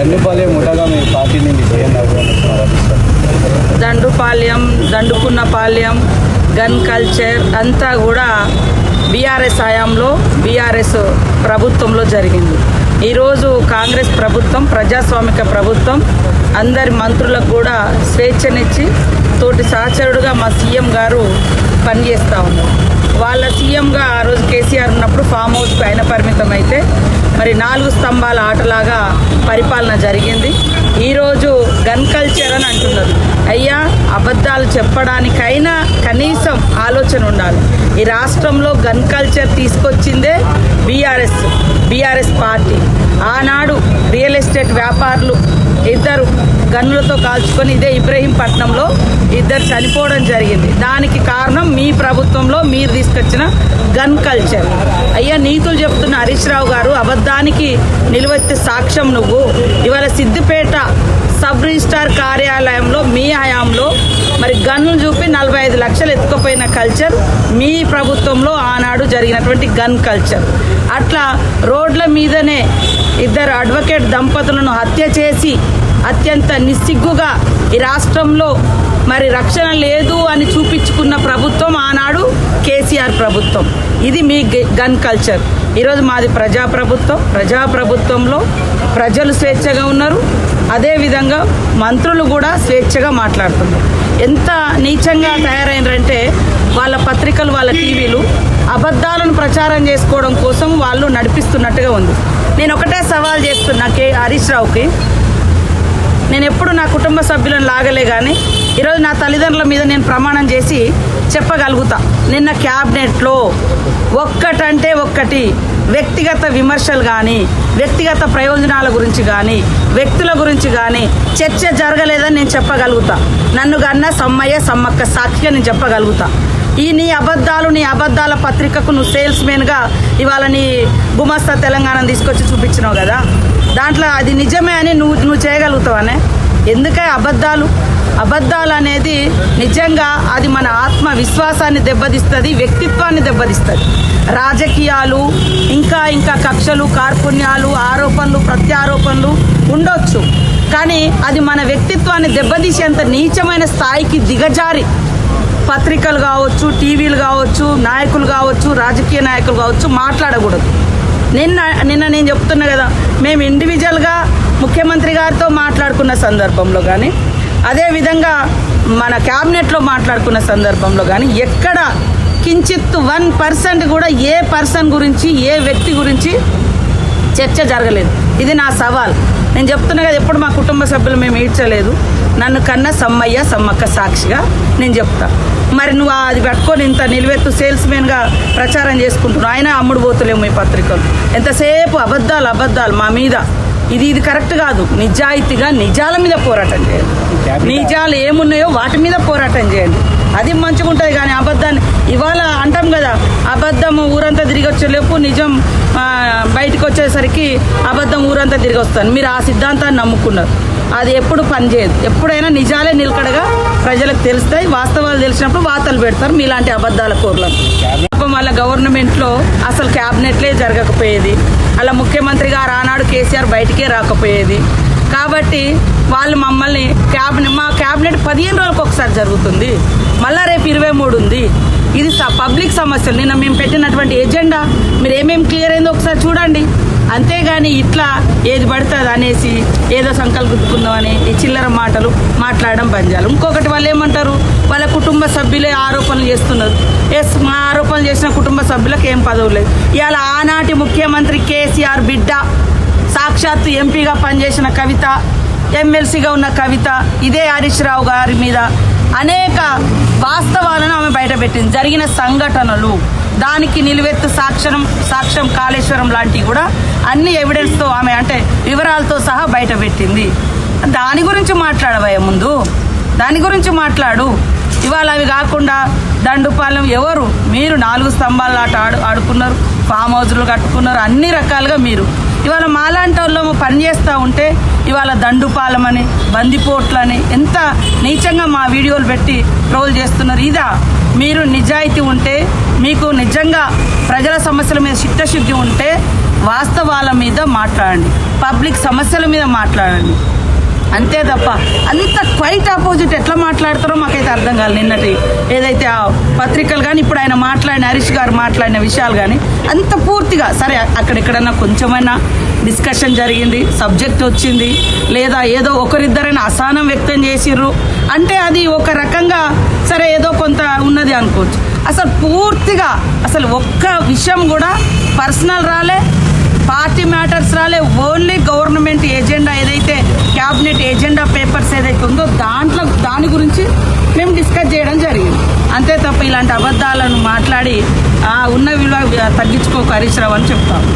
దండుపాలెం ముఠాగా మీ పార్టీని విజయం Dandupalem, దండుకున్నపాలెం, gun culture అంతా కూడా బీఆర్ఎస్ హయాంలో బీఆర్ఎస్ ప్రభుత్వంలో జరిగింది. ఈరోజు కాంగ్రెస్ ప్రభుత్వం ప్రజాస్వామిక ప్రభుత్వం అందరి మంత్రులకు కూడా స్వేచ్ఛనిచ్చి తోటి సహచరుడుగా మా సీఎం గారు పనిచేస్తూ ఉన్నారు. వాళ్ళ సీఎంగా ఆ రోజు కేసీఆర్ ఉన్నప్పుడు ఫామ్ హౌస్కి ఆయన పరిమితం అయితే మరి 4 స్తంభాల ఆటలాగా పరిపాలన జరిగింది. ఈరోజు గన్ కల్చర్ అని అంటున్నారు. అయ్యా, అబద్ధాలు చెప్పడానికైనా కనీసం ఆలోచన ఉండాలి. ఈ రాష్ట్రంలో గన్ కల్చర్ తీసుకొచ్చిందే బీఆర్ఎస్ పార్టీ. ఆనాడు రియల్ ఎస్టేట్ వ్యాపారులు 2 గన్నులతో కాల్చుకొని ఇదే ఇబ్రహీంపట్నంలో 2 చనిపోవడం జరిగింది. దానికి కారణం మీ ప్రభుత్వంలో మీరు తీసుకొచ్చిన గన్ కల్చర్. అయ్యా, నీతులు చెప్తున్న హరీష్ రావు గారు, అబద్ధానికి నిలువెత్తి సాక్ష్యం నువ్వు. ఇవాళ సిద్దిపేట సబ్ రిజిస్ట్రార్ కార్యాలయంలో మీ హయాంలో మరి గన్నులు చూపి 45 లక్షలు ఎత్తుకుపోయిన కల్చర్ మీ ప్రభుత్వంలో ఆనాడు జరిగినటువంటి గన్ కల్చర్. అట్లా రోడ్ల మీదనే 2 అడ్వకేట్ దంపతులను హత్య చేసి అత్యంత నిస్సిగ్గుగా ఈ రాష్ట్రంలో మరి రక్షణ లేదు అని చూపించుకున్న ప్రభుత్వం ఆనాడు కేసీఆర్ ప్రభుత్వం. ఇది మీ గన్ కల్చర్. ఈరోజు మాది ప్రజాప్రభుత్వంలో ప్రజలు స్వేచ్ఛగా ఉన్నారు. అదేవిధంగా మంత్రులు కూడా స్వేచ్ఛగా మాట్లాడుతున్నారు. ఎంత నీచంగా తయారైనారంటే వాళ్ళ పత్రికలు, వాళ్ళ టీవీలు అబద్ధాలను ప్రచారం చేసుకోవడం కోసం వాళ్ళు నడిపిస్తున్నట్టుగా ఉంది. నేను ఒకటే సవాల్ చేస్తున్నా హరీష్ రావుకి. నేను ఎప్పుడు నా కుటుంబ సభ్యులను లాగలే, కానీ ఈరోజు నా తల్లిదండ్రుల మీద నేను ప్రమాణం చేసి చెప్పగలుగుతా. నిన్న క్యాబినెట్లో ఒక్కటంటే ఒక్కటి వ్యక్తిగత విమర్శలు కానీ, వ్యక్తిగత ప్రయోజనాల గురించి కానీ, వ్యక్తుల గురించి కానీ చర్చ జరగలేదని నేను చెప్పగలుగుతా. నన్ను కన్నా సమ్మక్క సాక్షిగా నేను చెప్పగలుగుతా. నీ అబద్ధాల పత్రికకు నువ్వు సేల్స్మెన్గా ఇవాళ నీ గుమస్తా తెలంగాణ తీసుకొచ్చి చూపించినావు కదా, దాంట్లో అది నిజమే అని నువ్వు చేయగలుగుతావనే. ఎందుకే అబద్ధాలు అనేది నిజంగా అది మన ఆత్మవిశ్వాసాన్ని దెబ్బతీస్తుంది, వ్యక్తిత్వాన్ని దెబ్బతీస్తుంది. రాజకీయాలు ఇంకా కక్షలు, కార్పుణ్యాలు, ఆరోపణలు, ప్రత్యారోపణలు ఉండొచ్చు, కానీ అది మన వ్యక్తిత్వాన్ని దెబ్బతీసేంత నీచమైన స్థాయికి దిగజారి పత్రికలు కావచ్చు, టీవీలు కావచ్చు, నాయకులు కావచ్చు, రాజకీయ నాయకులు కావచ్చు మాట్లాడకూడదు. నిన్న నేను చెప్తున్నా కదా, మేము ఇండివిజువల్గా ముఖ్యమంత్రి గారితో మాట్లాడుకున్న సందర్భంలో కానీ, అదేవిధంగా మన క్యాబినెట్లో మాట్లాడుకున్న సందర్భంలో కానీ ఎక్కడ కించిత్ 1% కూడా ఏ పర్సన్ గురించి, ఏ వ్యక్తి గురించి చర్చ జరగలేదు. ఇది నా సవాల్. నేను చెప్తున్నా కదా, ఎప్పుడు మా కుటుంబ సభ్యులు మేము ఈడ్చలేదు. నన్ను కన్నా సమ్మక్క సాక్షిగా నేను చెప్తా. మరి నువ్వు అది పట్టుకొని ఇంత నిలువెత్తు సేల్స్మెన్గా ప్రచారం చేసుకుంటున్నావు. ఆయన అమ్ముడు పోతలేము మీ పత్రికలు. ఎంతసేపు అబద్ధాలు మా మీద. ఇది కరెక్ట్ కాదు. నిజాయితీగా నిజాల మీద పోరాటం చేయండి. నిజాలు ఏమున్నాయో వాటి మీద పోరాటం చేయండి. అది మంచిగా ఉంటుంది. కానీ అబద్ధాన్ని ఇవాళ అంటాం కదా, అబద్ధం ఊరంతా తిరిగి వచ్చేలేపు నిజం బయటకు వచ్చేసరికి అబద్ధం ఊరంతా తిరిగి వస్తాను. మీరు ఆ సిద్ధాంతాన్ని నమ్ముకున్నారు. అది ఎప్పుడు పనిచేయదు. ఎప్పుడైనా నిజాలే నిలకడగా ప్రజలకు తెలుస్తాయి. వాస్తవాలు తెలిసినప్పుడు వార్తలు పెడతారు మీలాంటి అబద్ధాల కోర్లను. వాళ్ళ గవర్నమెంట్లో అసలు క్యాబినెట్లే జరగకపోయేది. అలా ముఖ్యమంత్రి గారు ఆనాడు కేసీఆర్ బయటికే రాకపోయేది. కాబట్టి వాళ్ళు మమ్మల్ని మా క్యాబినెట్ 15 రోజులకు ఒకసారి జరుగుతుంది. మళ్ళా రేపు 23 ఉంది. ఇది పబ్లిక్ సమస్యలు. నిన్న మేము పెట్టినటువంటి ఎజెండా మీరు ఏమేమి క్లియర్ అయిందో ఒకసారి చూడండి. అంతేగాని ఇట్లా ఏది పడుతుంది అనేసి ఏదో సంకల్పించుకుందామని ఈ చిల్లర మాటలు మాట్లాడడం బంద్ చేయాలి. ఇంకొకటి వాళ్ళు ఏమంటారు, వాళ్ళ కుటుంబ సభ్యులే ఆరోపణలు చేస్తున్నారు. మా ఆరోపణలు చేసిన కుటుంబ సభ్యులకు ఏం పదవులు లేదు. ఇవాళ ఆనాటి ముఖ్యమంత్రి కేసీఆర్ బిడ్డ, సాక్షాత్తు ఎంపీగా పనిచేసిన కవిత, ఎమ్మెల్సీగా ఉన్న కవిత, ఇదే హరీష్ రావు గారి మీద అనేక వాస్తవాలను ఆమె బయటపెట్టింది. జరిగిన సంఘటనలు, దానికి నిలువెత్తు సాక్ష్యం కాళేశ్వరం లాంటివి కూడా అన్ని ఎవిడెన్స్తో ఆమె అంటే వివరాలతో సహా బయటపెట్టింది. దాని గురించి మాట్లాడవయ్య ముందు, దాని గురించి మాట్లాడు. ఇవాళ అవి కాకుండా దండుపాలెం ఎవరు మీరు 4 స్తంభాల ఆట ఆడుకున్నారు, ఫామ్ హౌస్లు కట్టుకున్నారు, అన్ని రకాలుగా మీరు. ఇవాళ మాలాంటి వాళ్ళు పనిచేస్తూ ఉంటే ఇవాళ దండుపాలెం అని, బందిపోట్లని ఎంత నీచంగా మా వీడియోలు పెట్టి ట్రోల్ చేస్తున్నారు. ఇదా మీరు నిజాయితీ ఉంటే, మీకు నిజంగా ప్రజల సమస్యల మీద చిత్తశుద్ధి ఉంటే వాస్తవాల మీద మాట్లాడండి, పబ్లిక్ సమస్యల మీద మాట్లాడండి. అంతే తప్ప అంత క్వైట్ ఆపోజిట్ ఎట్లా మాట్లాడతారో మాకైతే అర్థం కాదు. నిన్నటి ఏదైతే ఆ పత్రికలు కానీ ఇప్పుడు ఆయన మాట్లాడిన హరీష్ గారు మాట్లాడిన విషయాలు కానీ అంత పూర్తిగా సరే అక్కడెక్కడన్నా కొంచెమైనా డిస్కషన్ జరిగింది, సబ్జెక్ట్ వచ్చింది, లేదా ఏదో ఒకరిద్దరైనా అసహనం వ్యక్తం చేసిర్రు అంటే అది ఒక రకంగా సరే ఏదో కొంత ఉన్నది అనుకోవచ్చు. అసలు పూర్తిగా అసలు ఒక్క విషయం కూడా పర్సనల్ రాలే, పార్టీ మ్యాటర్స్ రాలే, ఓన్లీ గవర్నమెంట్ ఏజెండా ఏదైతే క్యాబినెట్ ఏజెండా పేపర్స్ ఏదైతే ఉందో దాని గురించి మేము డిస్కస్ చేయడం జరిగింది. అంతే తప్ప ఇలాంటి అబద్ధాలను మాట్లాడి ఉన్న విలువ తగ్గించుకోక హరీష్ రావు అని చెప్తాము.